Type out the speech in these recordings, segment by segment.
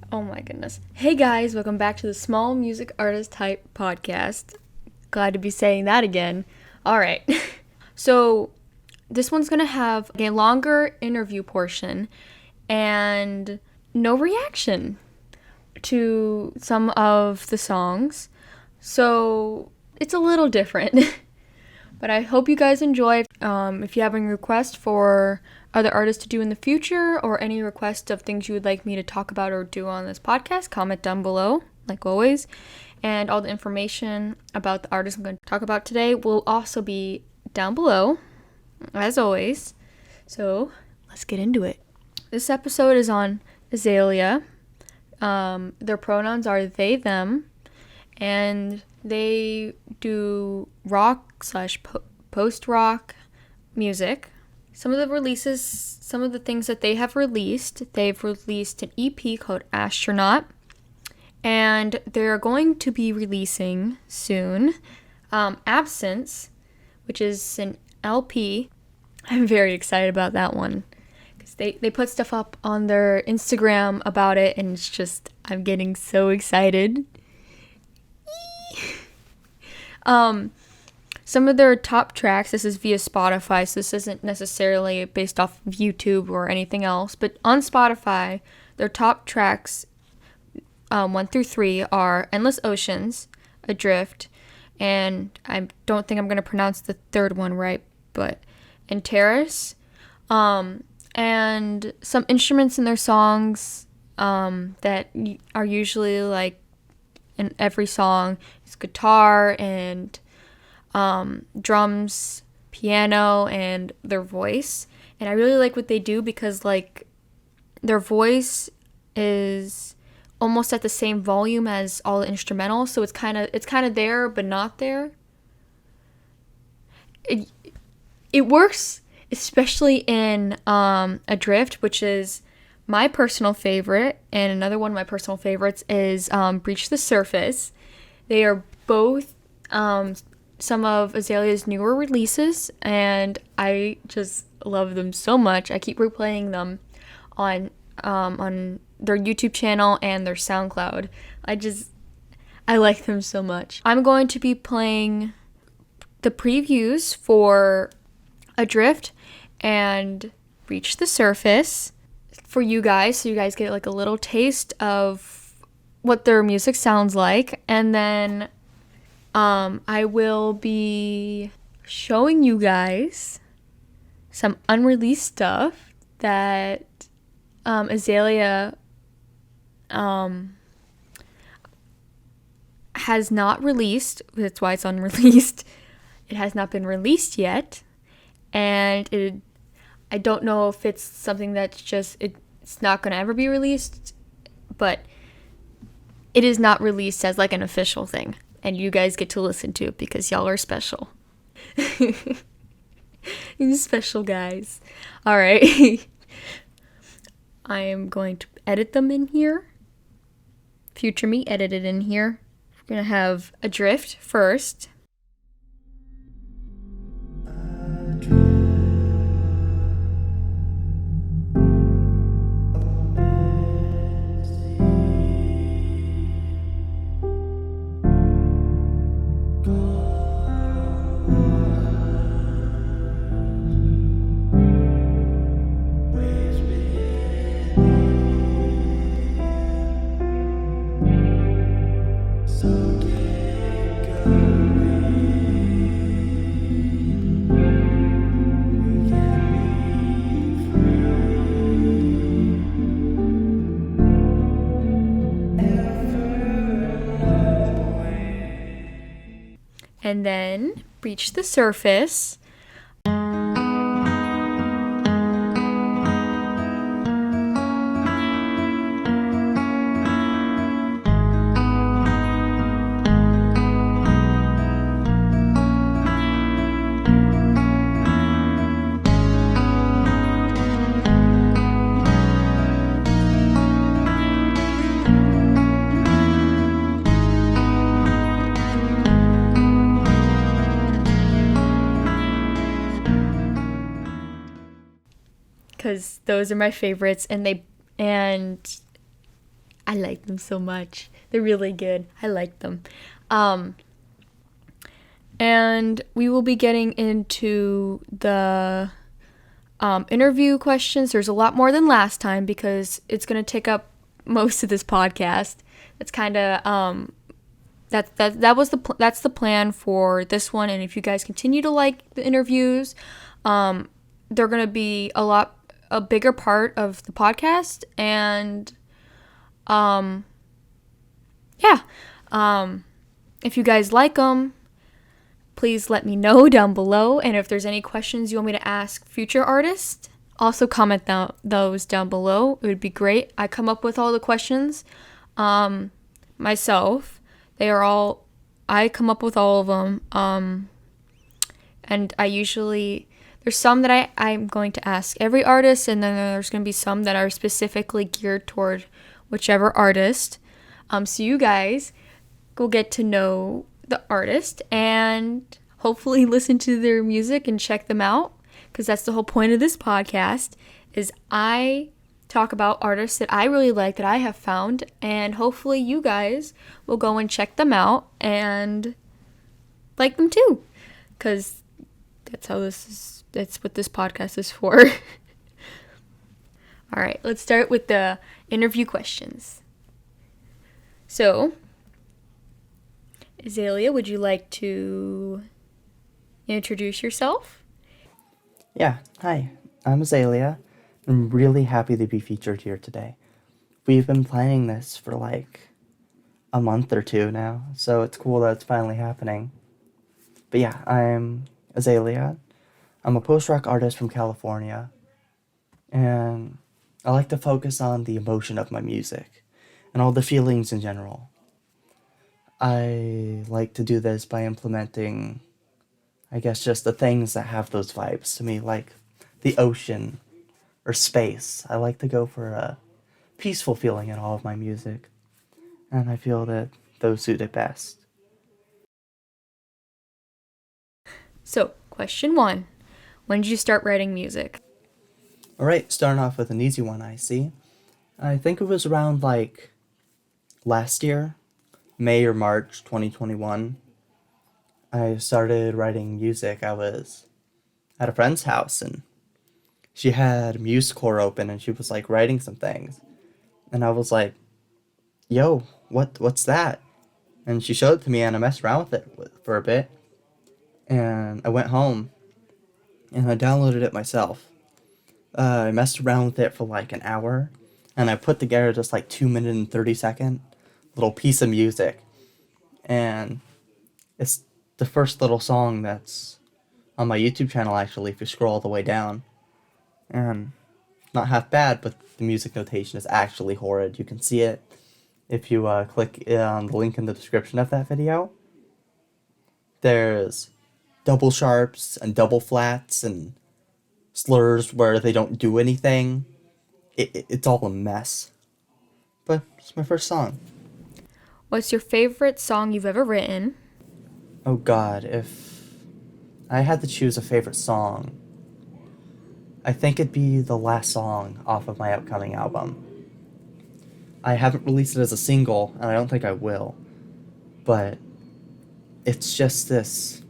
Oh my goodness. Hey guys, welcome back to the Small Music Artist Type podcast. Glad to be saying that again. All right. So, this one's going to have a longer interview portion and no reaction to some of the songs. So, it's a little different. But I hope you guys enjoy. If you have any requests for other artists to do in the future or any requests of things you would like me to talk about or do on this podcast, comment down below, like always. And all the information about the artist I'm going to talk about today will also be down below, as always. So let's get into it. This episode is on AZALEA. Their pronouns are they, them, and they do rock / post-rock music. Some of the things that they have released, they've released an EP called Astronaut, and they're going to be releasing soon Absence, which is an LP. I'm very excited about that one because they put stuff up on their Instagram about it, and it's just, I'm getting so excited. Some of their top tracks, this is via Spotify, so this isn't necessarily based off of YouTube or anything else, but on Spotify, their top tracks 1 through 3 are Endless Oceans, Adrift, and I don't think I'm going to pronounce the third one right, but Terrace, and some instruments in their songs that are usually like in every song is guitar and drums, piano, and their voice. And I really like what they do because like their voice is almost at the same volume as all the instrumentals, so it's kind of there but not there. It works especially in Adrift, which is my personal favorite, and another one of my personal favorites is Breach the Surface. They are both some of AZALEA's newer releases, and I just love them so much. I keep replaying them on their YouTube channel and their SoundCloud. I like them so much. I'm going to be playing the previews for Adrift and Reach the Surface for you guys, so you guys get like a little taste of what their music sounds like, and then I will be showing you guys some unreleased stuff that AZALEA has not released. That's why it's unreleased. It has not been released yet, and I don't know if it's something that's just it's not going to ever be released, but it is not released as like an official thing. And you guys get to listen to it because y'all are special. You special guys. All right. I am going to edit them in here. Future me edited in here. We're going to have Adrift first. And then Breach the Surface. because those are my favorites, and I like them so much. They're really good. I like them. And we will be getting into the interview questions. There's a lot more than last time because it's going to take up most of this podcast. That's kind of that's the plan for this one. And if you guys continue to like the interviews, they're going to be a bigger part of the podcast. And if you guys like them, please let me know down below. And if there's any questions you want me to ask future artists, also comment those down below. It would be great. I come up with all the questions myself. I come up with all of them. And there's some that I'm going to ask every artist, and then there's going to be some that are specifically geared toward whichever artist. So you guys will get to know the artist and hopefully listen to their music and check them out, because that's the whole point of this podcast. Is I talk about artists that I really like, that I have found, and hopefully you guys will go and check them out and like them too, because that's what this podcast is for. All right, let's start with the interview questions. So, Azalea, would you like to introduce yourself? Yeah, hi, I'm Azalea. I'm really happy to be featured here today. We've been planning this for like a month or two now, so it's cool that it's finally happening. But yeah, I'm Azalea. I'm a post-rock artist from California, and I like to focus on the emotion of my music and all the feelings in general. I like to do this by implementing, I guess, just the things that have those vibes to me, like the ocean or space. I like to go for a peaceful feeling in all of my music, and I feel that those suit it best. So, question 1. When did you start writing music? Alright, starting off with an easy one, I see. I think it was around like last year, May or March 2021. I started writing music. I was at a friend's house, and she had MuseCore open, and she was like writing some things. And I was like, yo, what's that? And she showed it to me, and I messed around with it for a bit. And I went home, and I downloaded it myself. I messed around with it for like an hour, and I put together just like 2 minute and 30-second little piece of music. And it's the first little song that's on my YouTube channel, actually, if you scroll all the way down. And not half bad, but the music notation is actually horrid. You can see it if you click on the link in the description of that video. There's double sharps and double flats and slurs where they don't do anything. It's all a mess. But it's my first song. What's your favorite song you've ever written? Oh god, if I had to choose a favorite song, I think it'd be the last song off of my upcoming album. I haven't released it as a single, and I don't think I will, but it's just this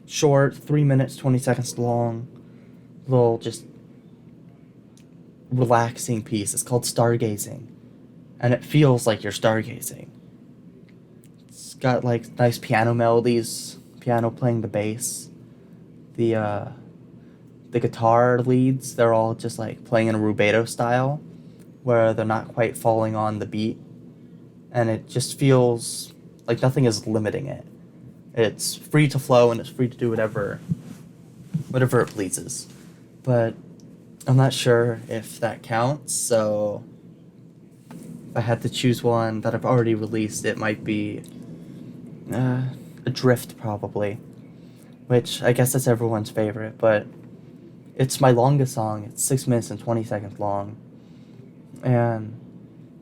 short, 3 minutes, 20 seconds long, little just relaxing piece. It's called Stargazing, and it feels like you're stargazing. It's got like nice piano melodies, piano playing the bass. The guitar leads, they're all just like playing in a rubato style, where they're not quite falling on the beat, and it just feels like nothing is limiting it. It's free to flow, and it's free to do whatever it pleases. But I'm not sure if that counts, so if I had to choose one that I've already released, it might be Adrift, probably, which I guess that's everyone's favorite, but it's my longest song. It's 6 minutes and 20 seconds long, and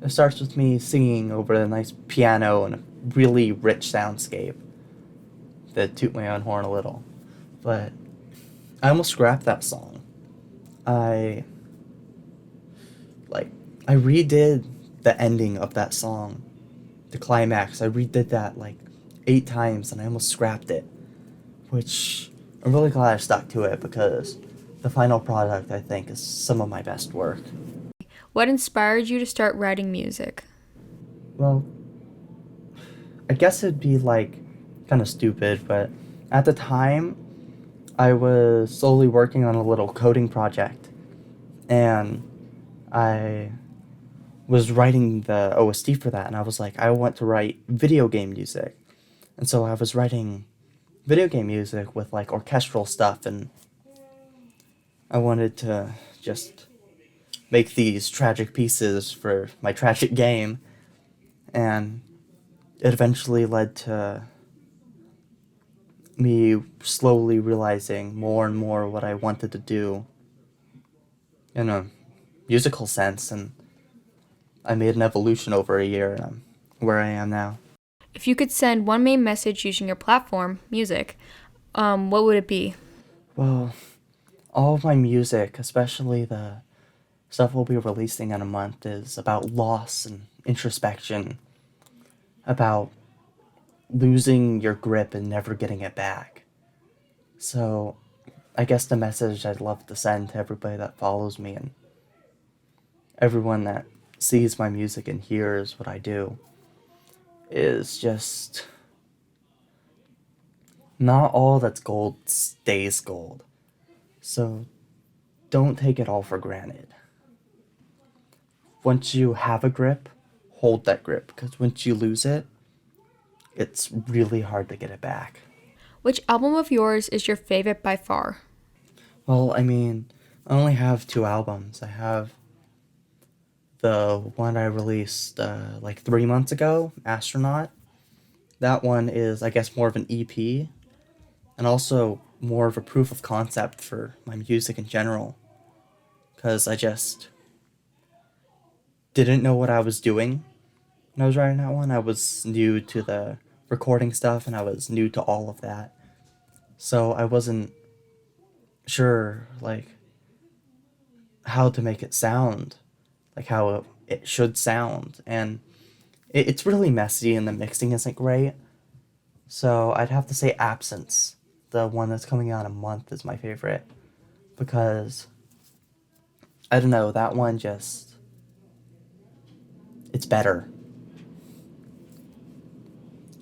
it starts with me singing over a nice piano and a really rich soundscape. To toot my own horn a little, but I almost scrapped that song. I redid the ending of that song, the climax. I redid that like 8 times and I almost scrapped it, which I'm really glad I stuck to it because the final product, I think, is some of my best work. What inspired you to start writing music? Well, I guess it'd be like kind of stupid, but at the time, I was slowly working on a little coding project, and I was writing the OST for that, and I was like, I want to write video game music. And so I was writing video game music with like orchestral stuff, and I wanted to just make these tragic pieces for my tragic game, and it eventually led to me slowly realizing more and more what I wanted to do in a musical sense, and I made an evolution over a year, and I'm where I am now. If you could send one main message using your platform, music, what would it be? Well, all of my music, especially the stuff we'll be releasing in a month, is about loss and introspection, about losing your grip and never getting it back. So, I guess the message I'd love to send to everybody that follows me and everyone that sees my music and hears what I do is just not all that's gold stays gold. So don't take it all for granted. Once you have a grip, hold that grip, because once you lose it, it's really hard to get it back. Which album of yours is your favorite by far? Well, I mean, I only have 2 albums. I have the one I released like 3 months ago, Astronaut. That one is, I guess, more of an EP, and also more of a proof of concept for my music in general. Because I just didn't know what I was doing when I was writing that one. I was new to the recording stuff, and I was new to all of that. So I wasn't sure, like, how to make it sound, like how it should sound. And it's really messy, and the mixing isn't great. So I'd have to say Absence, the one that's coming out in a month, is my favorite. Because, I don't know, that one just, it's better.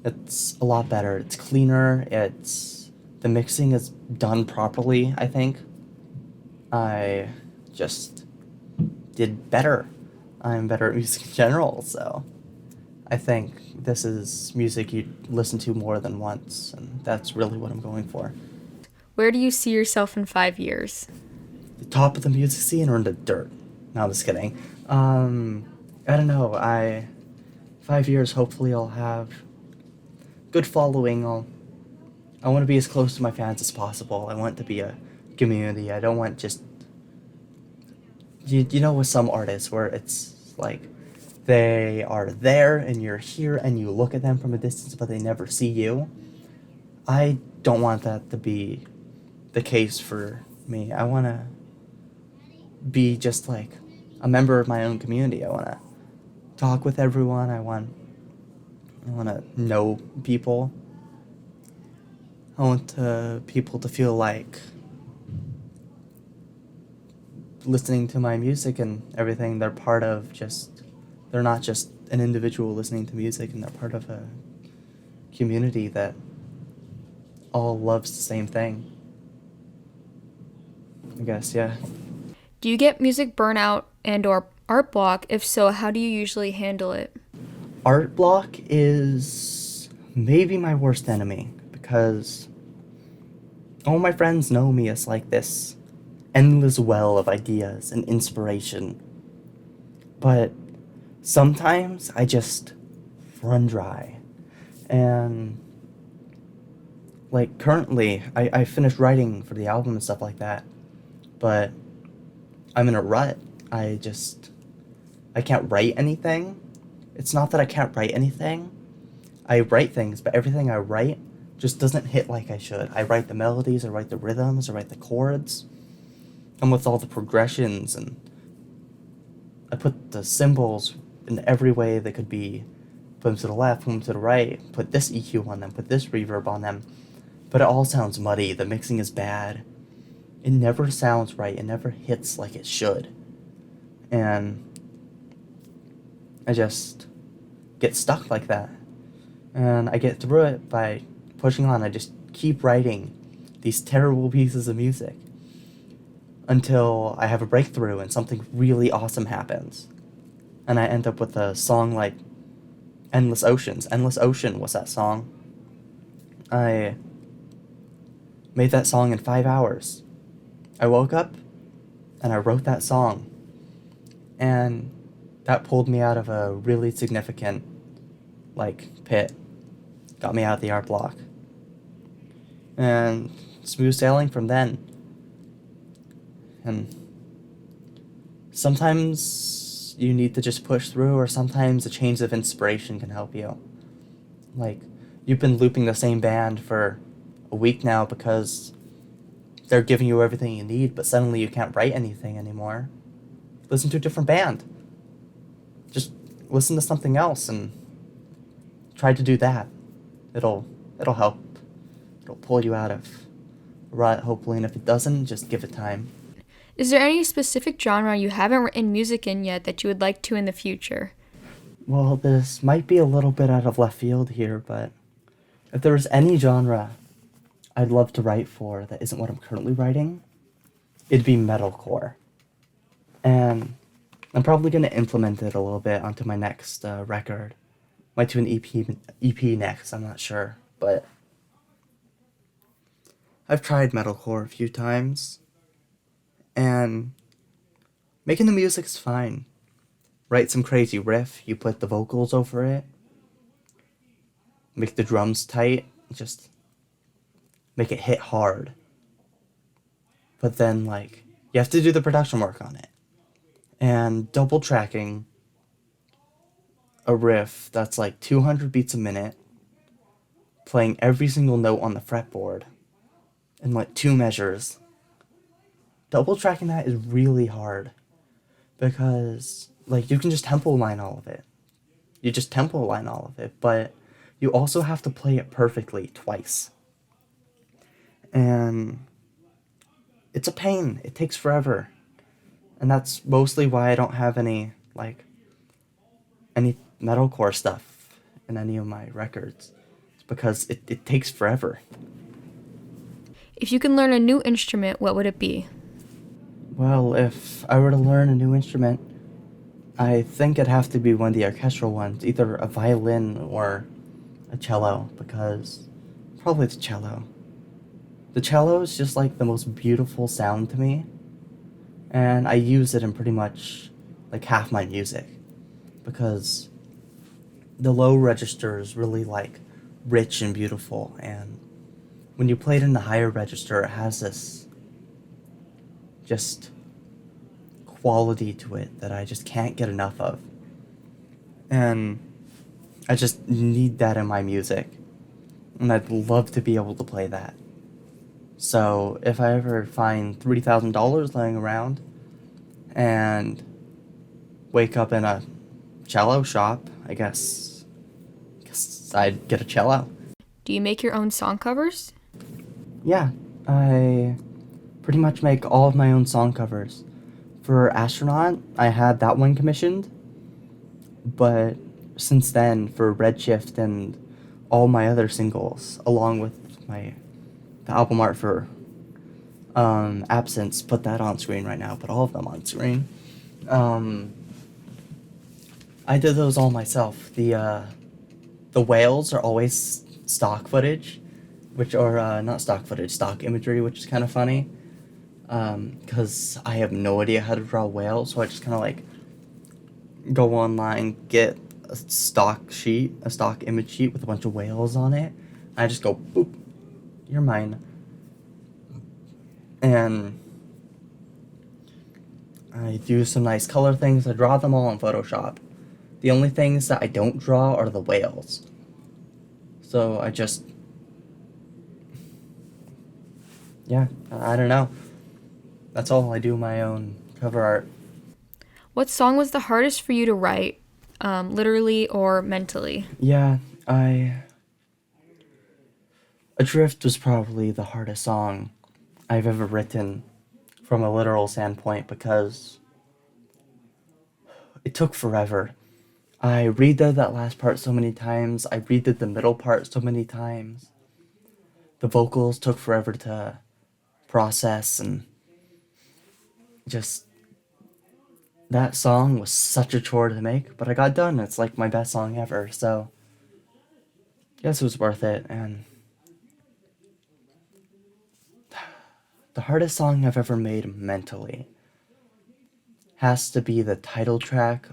It's a lot better. It's cleaner. The mixing is done properly, I think. I just did better. I'm better at music in general, so I think this is music you'd listen to more than once, and that's really what I'm going for. Where do you see yourself in 5 years? The top of the music scene or in the dirt? No, I'm just kidding. I don't know. 5 years, hopefully I'll have good following. I want to be as close to my fans as possible. I want it to be a community. I don't want just, you know, with some artists where it's like they are there and you're here and you look at them from a distance but they never see you. I don't want that to be the case for me. I want to be just like a member of my own community. I want to talk with everyone. I want to know people. I want people to feel like listening to my music and everything, they're not just an individual listening to music, and they're part of a community that all loves the same thing. I guess, yeah. Do you get music burnout and or art block? If so, how do you usually handle it? Art block is maybe my worst enemy, because all my friends know me as like this endless well of ideas and inspiration. But sometimes I just run dry. And like currently, I finished writing for the album and stuff like that, but I'm in a rut. I can't write anything. It's not that I can't write anything. I write things, but everything I write just doesn't hit like I should. I write the melodies, I write the rhythms, I write the chords, and with all the progressions, and I put the cymbals in every way that could be. Put them to the left, put them to the right, put this EQ on them, put this reverb on them. But it all sounds muddy, the mixing is bad. It never sounds right, it never hits like it should. And I just get stuck like that. And I get through it by pushing on. I just keep writing these terrible pieces of music until I have a breakthrough and something really awesome happens. And I end up with a song like Endless Oceans. Endless Ocean was that song. I made that song in 5 hours. I woke up and I wrote that song. And that pulled me out of a really significant, pit. Got me out of the art block. And smooth sailing from then. And sometimes you need to just push through, or sometimes a change of inspiration can help you. You've been looping the same band for a week now because they're giving you everything you need, but suddenly you can't write anything anymore. Listen to a different band. Just listen to something else and try to do that. It'll help. It'll pull you out of a rut, hopefully, and if it doesn't, just give it time. Is there any specific genre you haven't written music in yet that you would like to in the future? Well, this might be a little bit out of left field here, but if there was any genre I'd love to write for that isn't what I'm currently writing, it'd be metalcore. And I'm probably going to implement it a little bit onto my next record. Might do an EP next, I'm not sure. But I've tried metalcore a few times, and making the music's fine. Write some crazy riff, you put the vocals over it, make the drums tight, just make it hit hard. But then, you have to do the production work on it. And double tracking a riff that's 200 beats a minute, playing every single note on the fretboard in 2 measures. Double tracking that is really hard because you can just tempo line all of it. You just tempo line all of it, but you also have to play it perfectly twice. And it's a pain. It takes forever. And that's mostly why I don't have any metalcore stuff in any of my records. It's because it takes forever. If you can learn a new instrument, what would it be? Well, if I were to learn a new instrument, I think it'd have to be one of the orchestral ones, either a violin or a cello, because probably the cello. The cello is just the most beautiful sound to me, and I use it in pretty much half my music, because the low register is really rich and beautiful, and when you play it in the higher register, it has this just quality to it that I just can't get enough of. And I just need that in my music. And I'd love to be able to play that. So if I ever find $3,000 laying around and wake up in a cello shop, I guess I'd get a cello. Do you make your own song covers? Yeah, I pretty much make all of my own song covers. For Astronaut, I had that one commissioned, but since then, for Redshift and all my other singles, along with the album art for Absence, put that on screen right now, put all of them on screen. I did those all myself. The whales are always stock footage, which are not stock footage, stock imagery, which is kind of funny. Because I have no idea how to draw whales, so I just kind of go online, get a stock image sheet with a bunch of whales on it, and I just go, boop, you're mine. And I do some nice color things, I draw them all in Photoshop. The only things that I don't draw are the whales. So I just, I don't know. That's all. I do my own cover art. What song was the hardest for you to write? literally or mentally? Yeah, Adrift was probably the hardest song I've ever written from a literal standpoint because it took forever. I redid that last part so many times. I redid the middle part so many times. The vocals took forever to process, and just that song was such a chore to make, but I got done. It's like my best song ever, so I guess it was worth it. And the hardest song I've ever made mentally has to be the title track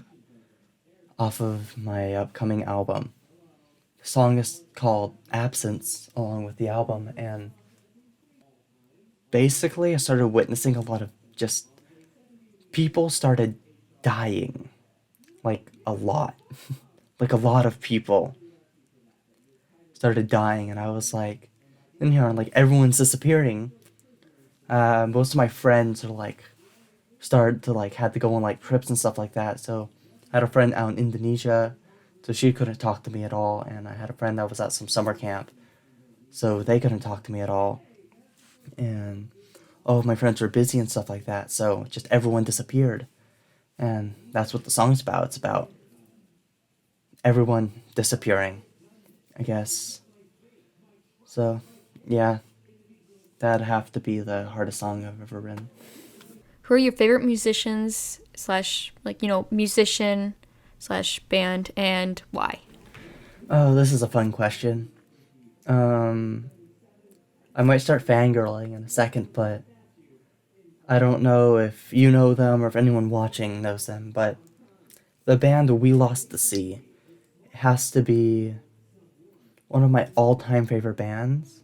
off of my upcoming album. The song is called Absence along with the album, and basically I started witnessing a lot of just people started dying. Like a lot. Like a lot of people started dying, and I was like in here and like everyone's disappearing. Most of my friends are like started to like had to go on like trips and stuff like that. So I had a friend out in Indonesia, so she couldn't talk to me at all, and I had a friend that was at some summer camp, so they couldn't talk to me at all. And all of my friends were busy and stuff like that, so just everyone disappeared. And that's what the song's about. It's about everyone disappearing, I guess. So, yeah, that'd have to be the hardest song I've ever written. Who are your favorite musicians slash, like, musician slash band, and why? Oh, this is a fun question. I might start fangirling in a second, but I don't know if you know them or if anyone watching knows them, but the band We Lost the Sea has to be one of my all-time favorite bands.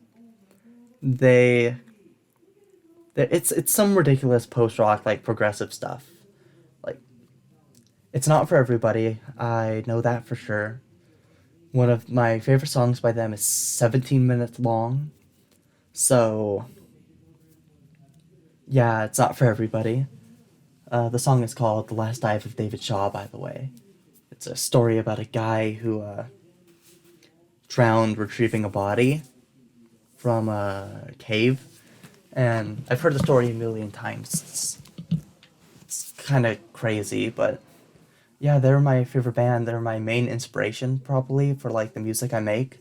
They it's some ridiculous post-rock like progressive stuff. Like it's not for everybody. I know that for sure. One of my favorite songs by them is 17 minutes long. So yeah, it's not for everybody. The song is called The Last Dive of David Shaw, by the way. It's a story about a guy who drowned retrieving a body from a cave. And I've heard the story a million times. It's kind of crazy, but yeah, they're my favorite band. They're my main inspiration, probably, for like the music I make.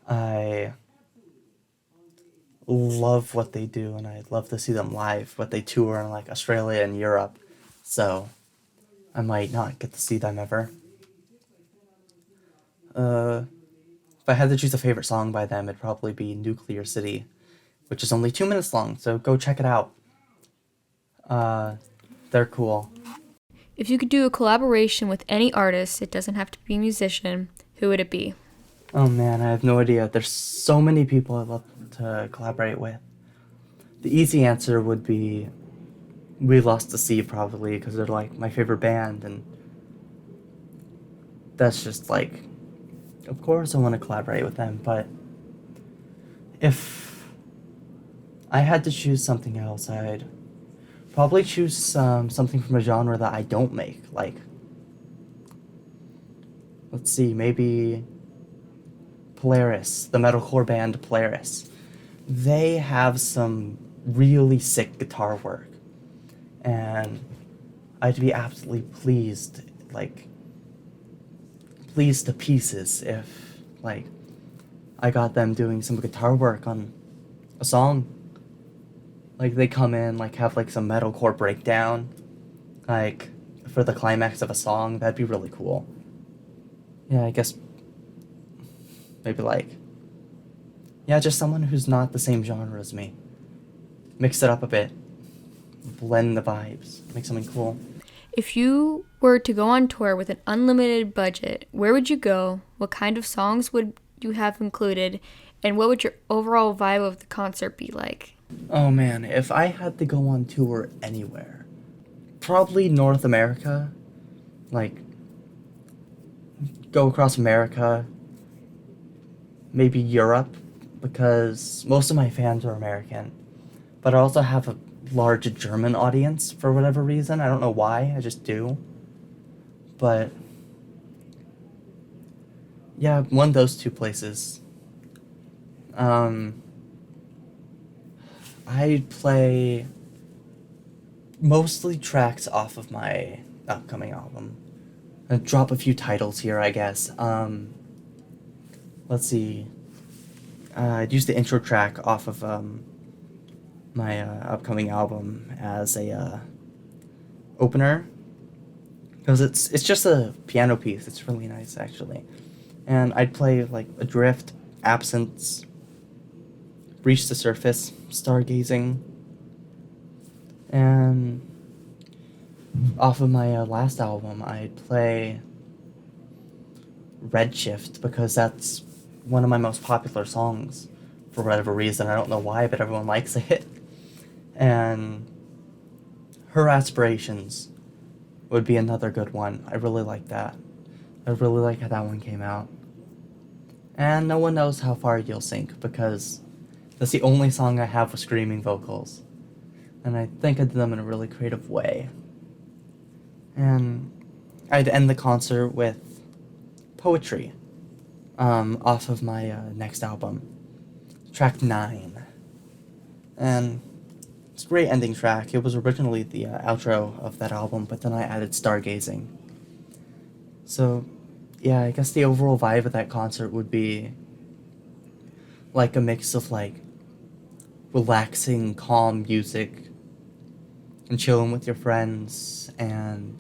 I love what they do, and I'd love to see them live, but they tour in like Australia and Europe, so I might not get to see them ever. If I had to choose a favorite song by them, it'd probably be Nuclear City, which is only 2 minutes long, so go check it out. They're cool. If you could do a collaboration with any artist, it doesn't have to be a musician, who would it be? Oh man, I have no idea. There's so many people I'd love to collaborate with. The easy answer would be We Lost the Sea, probably, because they're like my favorite band, and that's just like, of course I want to collaborate with them, but if I had to choose something else, I'd probably choose something from a genre that I don't make, like, let's see, maybe Polaris, the metalcore band Polaris. They have some really sick guitar work, and I'd be absolutely pleased, like, pleased to pieces if, like, I got them doing some guitar work on a song. Like, they come in, like, have, like, some metalcore breakdown, like, for the climax of a song. That'd be really cool. Yeah, I guess maybe, like, yeah, just someone who's not the same genre as me. Mix it up a bit. Blend the vibes. Make something cool. If you were to go on tour with an unlimited budget, where would you go? What kind of songs would you have included? And what would your overall vibe of the concert be like? Oh man, if I had to go on tour anywhere, probably North America. Like, go across America. Maybe Europe, because most of my fans are American. But I also have a large German audience for whatever reason. I don't know why, I just do. But yeah, one of those two places. I'd play mostly tracks off of my upcoming album. I'll drop a few titles here, I guess. Let's see. I'd use the intro track off of my upcoming album as a opener, because it's just a piano piece. It's really nice, actually. And I'd play like Adrift, Absence, Reach the Surface, Stargazing, and off of my last album, I'd play Redshift, because that's one of my most popular songs for whatever reason. I don't know why, but everyone likes it. And Her Aspirations would be another good one. I really like that. I really like how that one came out. And No One Knows How Far You'll Sink, because that's the only song I have with screaming vocals. And I think I did them in a really creative way. And I'd end the concert with Poetry, off of my next album, track 9. And it's a great ending track. It was originally the outro of that album, but then I added Stargazing. So, yeah, I guess the overall vibe of that concert would be like a mix of like relaxing, calm music and chilling with your friends and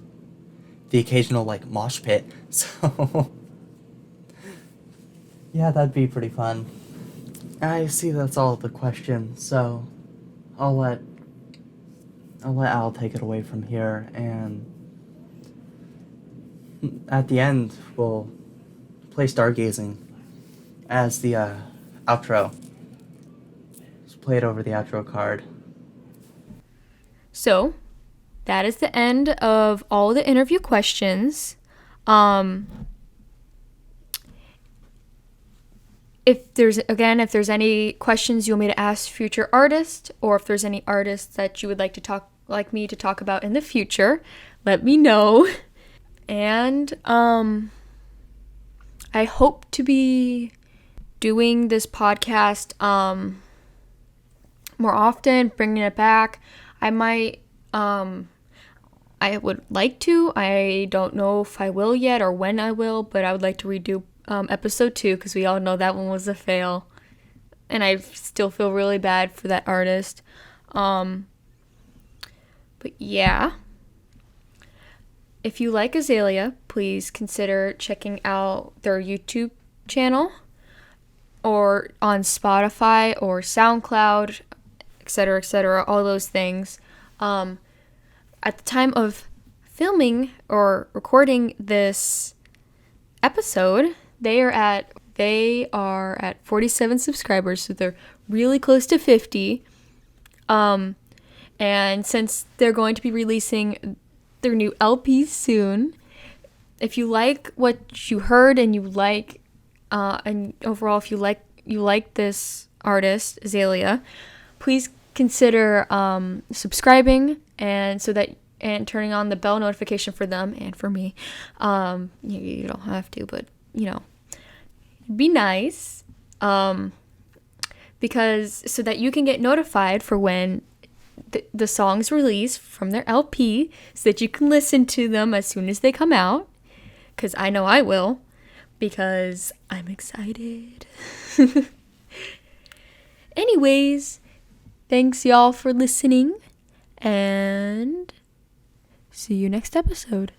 the occasional like mosh pit. So yeah, that'd be pretty fun. I see that's all the questions, so I'll let Al take it away from here, and at the end we'll play Stargazing as the outro. Just play it over the outro card. So, that is the end of all the interview questions. If there's any questions you want me to ask future artists, or if there's any artists that you would like me to talk about in the future, let me know. And I hope to be doing this podcast more often, bringing it back. I might I would like to. I don't know if I will yet or when I will, but I would like to redo episode 2, because we all know that one was a fail, and I still feel really bad for that artist. But yeah, if you like AZALEA, please consider checking out their YouTube channel, or on Spotify or SoundCloud, etc., all those things. At the time of filming or recording this episode, they are at 47 subscribers, so they're really close to 50. And since they're going to be releasing their new LP soon, if you like what you heard and you like and overall if you like this artist AZALEA, please consider subscribing and turning on the bell notification for them and for me. You don't have to, but be nice, because so that you can get notified for when the songs release from their LP, so that you can listen to them as soon as they come out, because I know I will, because I'm excited. Anyways, thanks y'all for listening, and see you next episode.